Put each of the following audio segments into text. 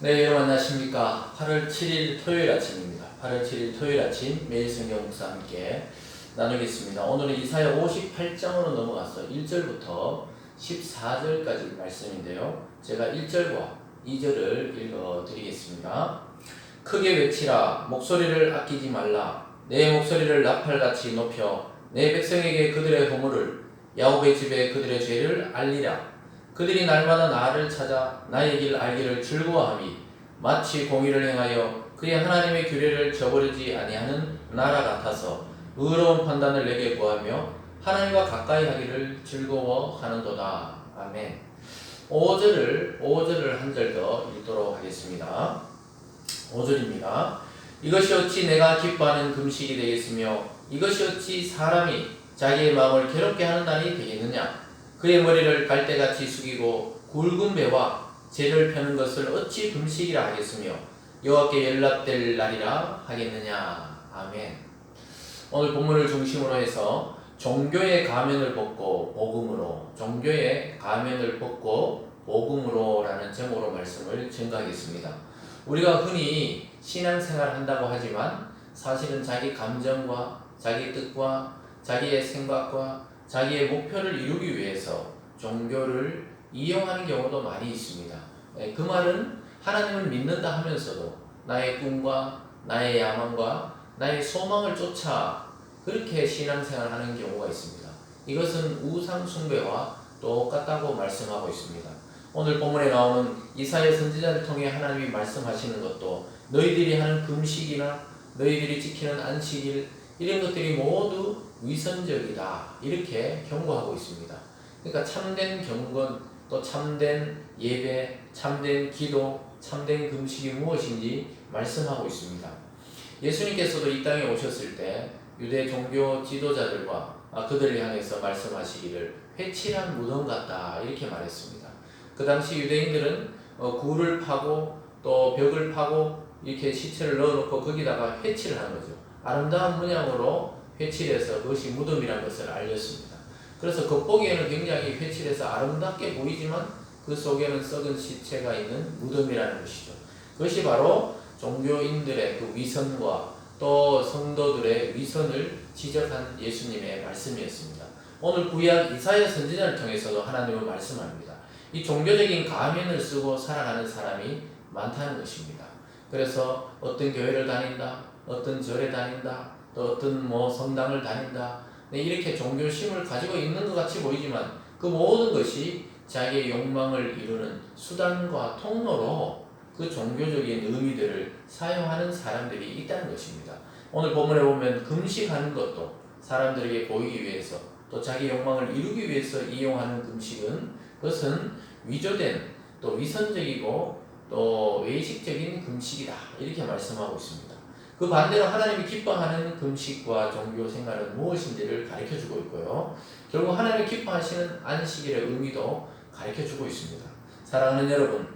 네, 여러분 안녕하십니까. 8월 7일 토요일 아침입니다. 8월 7일 토요일 아침 매일 성경 묵상 함께 나누겠습니다. 오늘은 이사야 58장으로 넘어가서 1절부터 14절까지 말씀인데요. 제가 1절과 2절을 읽어드리겠습니다. 크게 외치라. 목소리를 아끼지 말라. 내 목소리를 나팔같이 높여 내 백성에게 그들의 허물을, 야곱의 집에 그들의 죄를 알리라. 그들이 날마다 나를 찾아 나의 길 알기를 즐거워하미 마치 공의를 행하여 그의 하나님의 규례를 저버리지 아니하는 나라 같아서 의로운 판단을 내게 구하며 하나님과 가까이 하기를 즐거워하는도다. 아멘. 5절을 한 절 더 읽도록 하겠습니다. 5절입니다. 이것이 어찌 내가 기뻐하는 금식이 되겠으며 이것이 어찌 사람이 자기의 마음을 괴롭게 하는 날이 되겠느냐. 그의 머리를 갈대같이 숙이고 굵은 배와 재를 펴는 것을 어찌 금식이라 하겠으며 여호와께 연락될 날이라 하겠느냐. 아멘. 오늘 본문을 중심으로 해서 종교의 가면을 벗고 복음으로, 종교의 가면을 벗고 복음으로라는 제목으로 말씀을 전가하겠습니다. 우리가 흔히 신앙생활을 한다고 하지만 사실은 자기 감정과 자기 뜻과 자기의 생각과 자기의 목표를 이루기 위해서 종교를 이용하는 경우도 많이 있습니다. 그 말은 하나님을 믿는다 하면서도 나의 꿈과 나의 야망과 나의 소망을 쫓아 그렇게 신앙생활을 하는 경우가 있습니다. 이것은 우상 숭배와 똑같다고 말씀하고 있습니다. 오늘 본문에 나오는 이사야 선지자를 통해 하나님이 말씀하시는 것도 너희들이 하는 금식이나 너희들이 지키는 안식일 이런 것들이 모두 위선적이다 이렇게 경고하고 있습니다. 그러니까 참된 경건 또 참된 예배, 참된 기도, 참된 금식이 무엇인지 말씀하고 있습니다. 예수님께서도 이 땅에 오셨을 때 유대 종교 지도자들과 그들을 향해서 말씀하시기를 회칠한 무덤 같다 이렇게 말했습니다. 그 당시 유대인들은 굴을 파고 또 벽을 파고 이렇게 시체를 넣어놓고 거기다가 회칠을 하는 거죠. 아름다운 문양으로 회칠해서 그것이 무덤이라는 것을 알렸습니다. 그래서 겉보기에는 굉장히 회칠해서 아름답게 보이지만 그 속에는 썩은 시체가 있는 무덤이라는 것이죠. 그것이 바로 종교인들의 그 위선과 또 성도들의 위선을 지적한 예수님의 말씀이었습니다. 오늘 구약 이사야 선지자를 통해서도 하나님은 말씀합니다. 이 종교적인 가면을 쓰고 살아가는 사람이 많다는 것입니다. 그래서 어떤 교회를 다닌다, 어떤 절에 다닌다, 또 어떤 성당을 다닌다, 이렇게 종교심을 가지고 있는 것 같이 보이지만 그 모든 것이 자기의 욕망을 이루는 수단과 통로로 그 종교적인 의미들을 사용하는 사람들이 있다는 것입니다. 오늘 본문에 보면 금식하는 것도 사람들에게 보이기 위해서 또 자기 욕망을 이루기 위해서 이용하는 금식은 그것은 위조된 또 위선적이고 또 외식적인 금식이다 이렇게 말씀하고 있습니다. 그 반대로 하나님이 기뻐하는 금식과 종교 생활은 무엇인지를 가르쳐주고 있고요. 결국 하나님이 기뻐하시는 안식일의 의미도 가르쳐주고 있습니다. 사랑하는 여러분,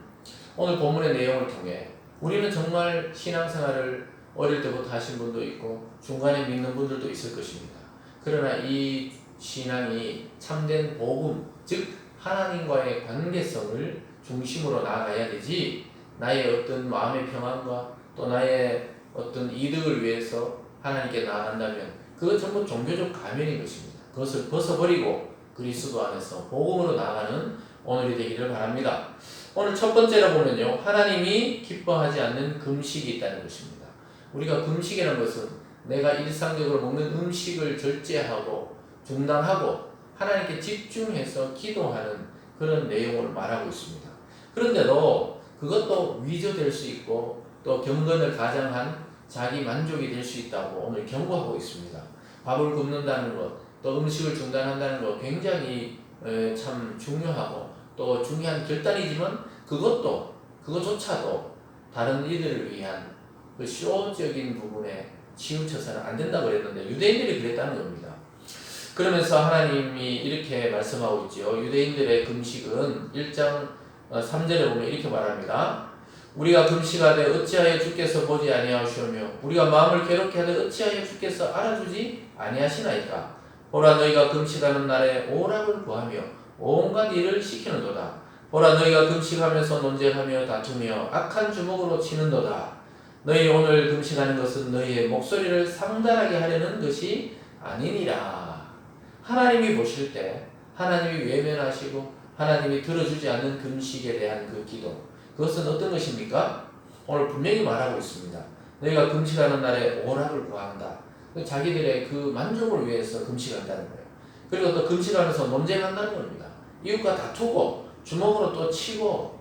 오늘 본문의 내용을 통해 우리는 정말 신앙생활을 어릴 때부터 하신 분도 있고 중간에 믿는 분들도 있을 것입니다. 그러나 이 신앙이 참된 복음, 즉 하나님과의 관계성을 중심으로 나아가야 되지 나의 어떤 마음의 평안과 또 나의 어떤 이득을 위해서 하나님께 나아간다면 그건 전부 종교적 가면인 것입니다. 그것을 벗어버리고 그리스도 안에서 복음으로 나아가는 오늘이 되기를 바랍니다. 오늘 첫 번째로 보면요, 하나님이 기뻐하지 않는 금식이 있다는 것입니다. 우리가 금식이라는 것은 내가 일상적으로 먹는 음식을 절제하고 중단하고 하나님께 집중해서 기도하는 그런 내용을 말하고 있습니다. 그런데도 그것도 위조될 수 있고 또 경건을 가장한 자기 만족이 될 수 있다고 오늘 경고하고 있습니다. 밥을 굶는다는 것, 또 음식을 중단한다는 것 굉장히 참 중요하고 또 중요한 결단이지만 그것조차도 다른 이들을 위한 그 쇼적인 부분에 치우쳐서는 안 된다고 그랬는데 유대인들이 그랬다는 겁니다. 그러면서 하나님이 이렇게 말씀하고 있죠. 유대인들의 금식은 1장 3절에 보면 이렇게 말합니다. 우리가 금식하되 어찌하여 주께서 보지 아니하시오며 우리가 마음을 괴롭게 하되 어찌하여 주께서 알아주지 아니하시나이까. 보라 너희가 금식하는 날에 오락을 구하며 온갖 일을 시키는도다. 보라 너희가 금식하면서 논쟁하며 다투며 악한 주먹으로 치는도다. 너희 오늘 금식하는 것은 너희의 목소리를 상달하게 하려는 것이 아니니라. 하나님이 보실 때 하나님이 외면하시고 하나님이 들어주지 않는 금식에 대한 그 기도, 그것은 어떤 것입니까? 오늘 분명히 말하고 있습니다. 너희가 금식하는 날에 오락을 구한다. 자기들의 그 만족을 위해서 금식한다는 거예요. 그리고 또 금식하면서 논쟁한다는 겁니다. 이웃과 다투고 주먹으로 또 치고,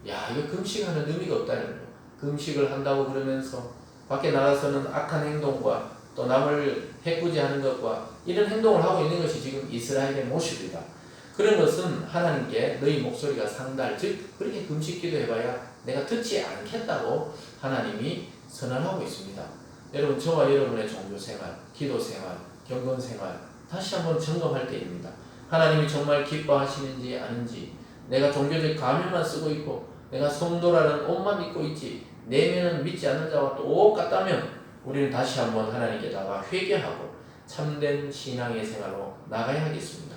야, 이거 금식하는 의미가 없다는 거예요. 금식을 한다고 그러면서 밖에 나가서는 악한 행동과 또 남을 해코지하는 것과 이런 행동을 하고 있는 것이 지금 이스라엘의 모습이다. 그런 것은 하나님께 너희 목소리가 상달, 즉 그렇게 금식 기도해봐야 내가 듣지 않겠다고 하나님이 선언하고 있습니다. 여러분, 저와 여러분의 종교생활, 기도생활, 경건생활 다시 한번 점검할 때입니다. 하나님이 정말 기뻐하시는지 아닌지, 내가 종교적 가면만 쓰고 있고 내가 성도라는 옷만 입고 있지 내면은 믿지 않는 자와 똑같다면 우리는 다시 한번 하나님께다가 회개하고 참된 신앙의 생활로 나가야 하겠습니다.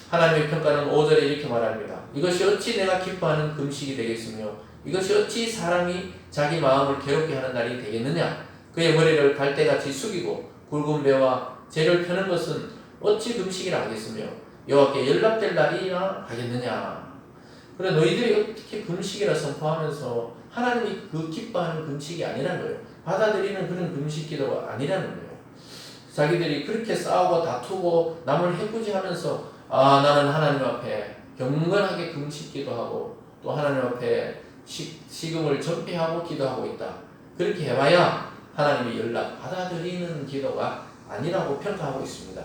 하나님의 평가는 5절에 이렇게 말합니다. 이것이 어찌 내가 기뻐하는 금식이 되겠으며 이것이 어찌 사람이 자기 마음을 괴롭게 하는 날이 되겠느냐. 그의 머리를 갈대같이 숙이고 굵은 배와 재를 펴는 것은 어찌 금식이라 하겠으며 여호와께 연락될 날이라 하겠느냐. 그래, 너희들이 어떻게 금식이라 선포하면서 하나님이 그 기뻐하는 금식이 아니라는 거예요. 받아들이는 그런 금식 기도가 아니라는 거예요. 자기들이 그렇게 싸우고 다투고 남을 해코지하면서 나는 하나님 앞에 경건하게 금식 기도하고 또 하나님 앞에 식음을 전폐하고 기도하고 있다. 그렇게 해봐야 하나님의 연락 받아들이는 기도가 아니라고 평가하고 있습니다.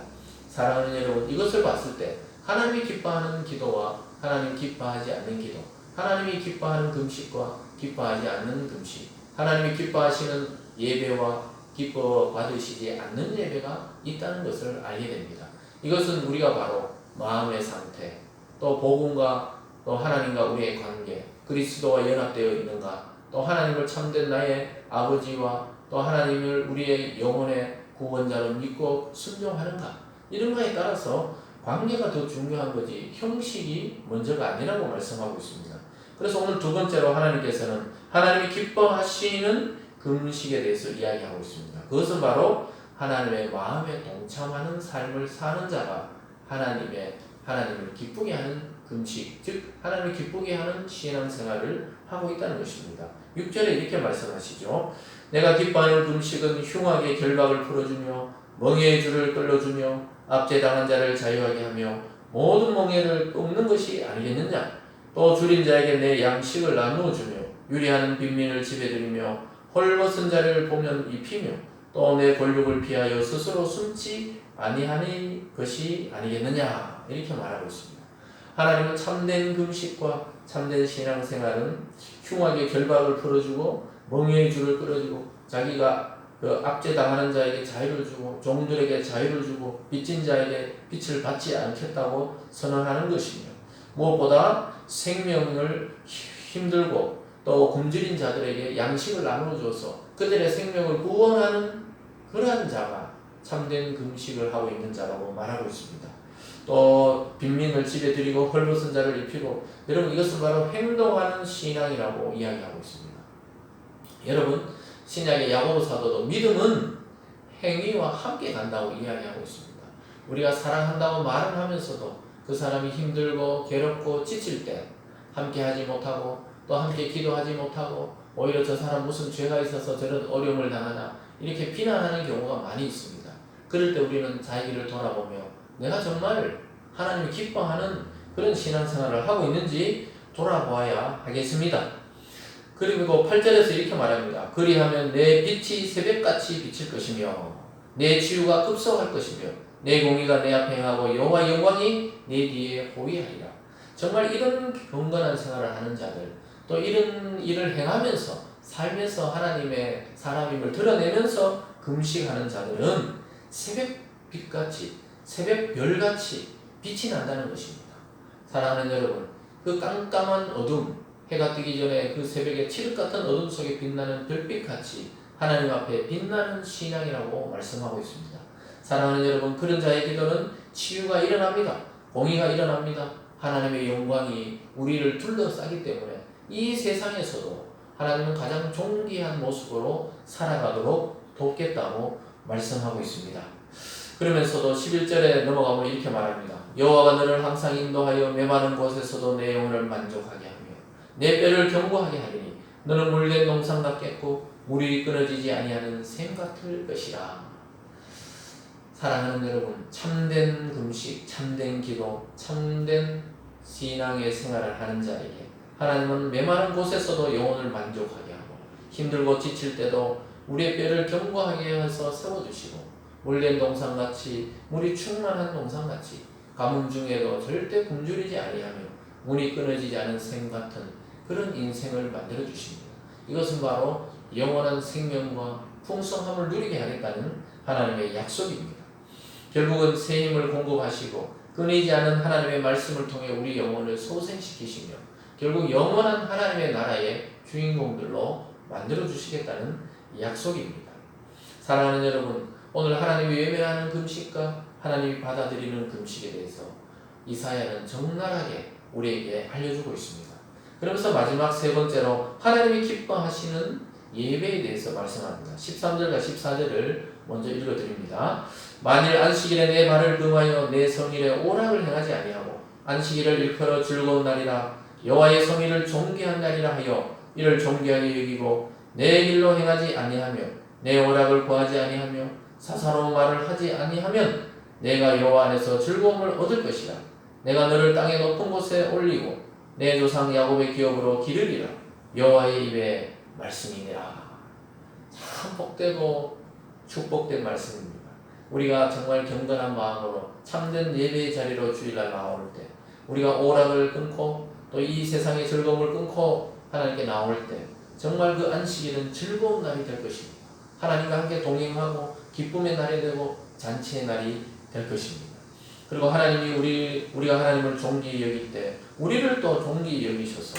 사랑하는 여러분, 이것을 봤을 때 하나님이 기뻐하는 기도와 하나님 기뻐하지 않는 기도, 하나님이 기뻐하는 금식과 기뻐하지 않는 금식, 하나님이 기뻐하시는 예배와 기뻐 받으시지 않는 예배가 있다는 것을 알게 됩니다. 이것은 우리가 바로 마음의 상태, 또 복음과 또 하나님과 우리의 관계, 그리스도와 연합되어 있는가, 또 하나님을 참된 나의 아버지와 또 하나님을 우리의 영혼의 구원자로 믿고 순종하는가, 이런 거에 따라서 관계가 더 중요한 거지 형식이 먼저가 아니라고 말씀하고 있습니다. 그래서 오늘 두 번째로 하나님께서는 하나님이 기뻐하시는 금식에 대해서 이야기하고 있습니다. 그것은 바로 하나님의 마음에 동참하는 삶을 사는 자가 하나님을 기쁘게 하는 금식, 즉 하나님을 기쁘게 하는 신앙생활을 하고 있다는 것입니다. 6절에 이렇게 말씀하시죠. 내가 기뻐하는 금식은 흉악의 결박을 풀어주며 멍에의 줄을 끌어주며 압제당한 자를 자유하게 하며 모든 멍에를 끊는 것이 아니겠느냐. 또 줄인 자에게 내 양식을 나누어 주며 유리하는 빈민을 집에 들이며 헐벗은 자를 보면 입히며 또 내 권력을 피하여 스스로 숨지 아니하는 것이 아니겠느냐. 이렇게 말하고 있습니다. 하나님은 참된 금식과 참된 신앙생활은 흉악의 결박을 풀어주고 멍에의 줄을 끌어주고 자기가 압제당하는 자에게 자유를 주고 종들에게 자유를 주고 빚진 자에게 빚을 받지 않겠다고 선언하는 것이며, 무엇보다 생명을 힘들고 또 굶주린 자들에게 양식을 나눠줘서 그들의 생명을 구원하는 그러한 자가 참된 금식을 하고 있는 자라고 말하고 있습니다. 또 빈민을 집에 들이고 헐벗은 자를 입히고, 여러분 이것은 바로 행동하는 신앙이라고 이야기하고 있습니다. 여러분, 신약의 야고보 사도도 믿음은 행위와 함께 간다고 이야기하고 있습니다. 우리가 사랑한다고 말을 하면서도 그 사람이 힘들고 괴롭고 지칠 때 함께 하지 못하고 또 함께 기도하지 못하고 오히려 저 사람 무슨 죄가 있어서 저런 어려움을 당하나 이렇게 비난하는 경우가 많이 있습니다. 그럴 때 우리는 자기를 돌아보며 내가 정말 하나님이 기뻐하는 그런 신앙생활을 하고 있는지 돌아보아야 하겠습니다. 그리고 8절에서 이렇게 말합니다. 그리하면 내 빛이 새벽같이 비칠 것이며 내 치유가 급속할 것이며 내 공의가 내 앞에 행하고 여호와 영광이 내 뒤에 호위하리라. 정말 이런 경건한 생활을 하는 자들, 또 이런 일을 행하면서 살면서 하나님의 사람임을 드러내면서 금식하는 자들은 새벽빛같이 새벽별같이 빛이 난다는 것입니다. 사랑하는 여러분, 그 깜깜한 어둠, 해가 뜨기 전에 그 새벽에 칠흑 같은 어둠 속에 빛나는 별빛같이 하나님 앞에 빛나는 신앙이라고 말씀하고 있습니다. 사랑하는 여러분, 그런 자의 기도는 치유가 일어납니다. 공의가 일어납니다. 하나님의 영광이 우리를 둘러싸기 때문에 이 세상에서도 하나님은 가장 존귀한 모습으로 살아가도록 돕겠다고 말씀하고 있습니다. 그러면서도 11절에 넘어가면 이렇게 말합니다. 여호와가 너를 항상 인도하여 메마른 곳에서도 내 영혼을 만족하게 하며 내 뼈를 견고하게 하리니 너는 물된 동산 같겠고 물이 끊어지지 아니하는 샘 같을 것이라. 사랑하는 여러분, 참된 금식, 참된 기도, 참된 신앙의 생활을 하는 자에게 하나님은 메마른 곳에서도 영혼을 만족하게 하고 힘들고 지칠 때도 우리의 뼈를 견고하게 해서 세워주시고 물된 동산같이 물이 충만한 동산같이 가뭄 중에도 절대 굶주리지 아니하며 문이 끊어지지 않은 샘 같은 그런 인생을 만들어 주십니다. 이것은 바로 영원한 생명과 풍성함을 누리게 하겠다는 하나님의 약속입니다. 결국은 새 힘을 공급하시고 끊이지 않은 하나님의 말씀을 통해 우리 영혼을 소생시키시며 결국 영원한 하나님의 나라의 주인공들로 만들어 주시겠다는 약속입니다. 사랑하는 여러분, 오늘 하나님이 외면하는 금식과 하나님이 받아들이는 금식에 대해서 이사야는 적나라하게 우리에게 알려주고 있습니다. 그러면서 마지막 세 번째로 하나님이 기뻐하시는 예배에 대해서 말씀합니다. 13절과 14절을 먼저 읽어드립니다. 만일 안식일에 내 발을 금하여 내 성일에 오락을 행하지 아니하고 안식일을 일컬어 즐거운 날이라 여호와의 성일을 존귀한 날이라 하여 이를 존귀하게 여기고 내 길로 행하지 아니하며 내 오락을 구하지 아니하며 사사로운 말을 하지 아니하면 내가 여호와 안에서 즐거움을 얻을 것이라. 내가 너를 땅의 높은 곳에 올리고 내 조상 야곱의 기업으로 기르리라. 여호와의 입에 말씀이니라. 참 복되고 축복된 말씀입니다. 우리가 정말 경건한 마음으로 참된 예배의 자리로 주일날 나올 때 우리가 오락을 끊고 또 이 세상의 즐거움을 끊고 하나님께 나올 때 정말 그 안식일은 즐거운 날이 될 것입니다. 하나님과 함께 동행하고 기쁨의 날이 되고 잔치의 날이 될 것입니다. 그리고 하나님이 우리가 하나님을 존귀히 여길 때 우리를 또 존귀히 여기셔서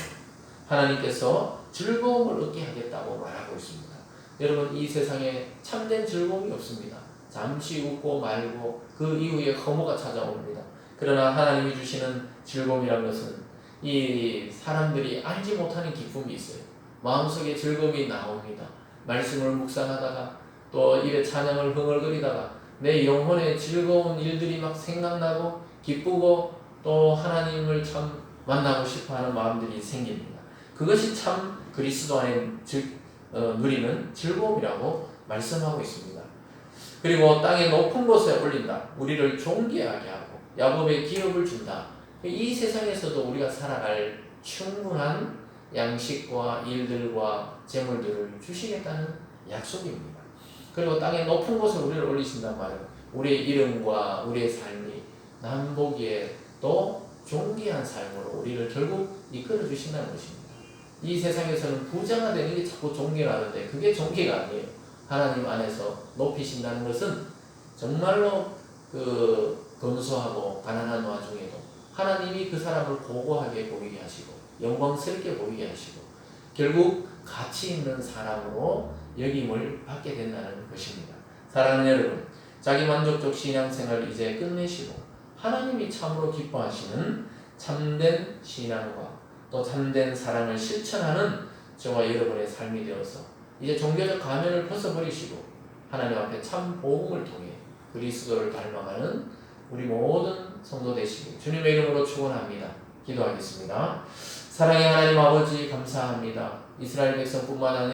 하나님께서 즐거움을 얻게 하겠다고 말하고 있습니다. 여러분, 이 세상에 참된 즐거움이 없습니다. 잠시 웃고 말고 그 이후에 허무가 찾아옵니다. 그러나 하나님이 주시는 즐거움이란 것은 이 사람들이 알지 못하는 기쁨이 있어요. 마음속에 즐거움이 나옵니다. 말씀을 묵상하다가 또 입에 찬양을 흥얼거리다가 내 영혼에 즐거운 일들이 막 생각나고 기쁘고 또 하나님을 참 만나고 싶어하는 마음들이 생깁니다. 그것이 참 그리스도 안에 누리는 즐거움이라고 말씀하고 있습니다. 그리고 땅의 높은 곳에 올린다. 우리를 존귀하게 하고 야곱의 기업을 준다. 이 세상에서도 우리가 살아갈 충분한 양식과 일들과 재물들을 주시겠다는 약속입니다. 그리고 땅의 높은 곳에 우리를 올리신단 말이에요. 우리의 이름과 우리의 삶이 남 보기에 또 존귀한 삶으로 우리를 결국 이끌어 주신다는 것입니다. 이 세상에서는 부자가 되는 게 자꾸 존귀라는데 그게 존귀가 아니에요. 하나님 안에서 높이신다는 것은 정말로 검소하고 가난한 와중에도 하나님이 그 사람을 고고하게 보이게 하시고 영광스럽게 보이게 하시고 결국 가치 있는 사람으로 여김을 받게 된다는 것입니다. 사랑하는 여러분, 자기만족적 신앙생활을 이제 끝내시고 하나님이 참으로 기뻐하시는 참된 신앙과 또 참된 사랑을 실천하는 저와 여러분의 삶이 되어서 이제 종교적 가면을 벗어버리시고 하나님 앞에 참 복음을 통해 그리스도를 닮아가는 우리 모든 성도 되시길 주님의 이름으로 축원합니다. 기도하겠습니다. 사랑의 하나님 아버지 감사합니다. 이스라엘 백성뿐만 아니라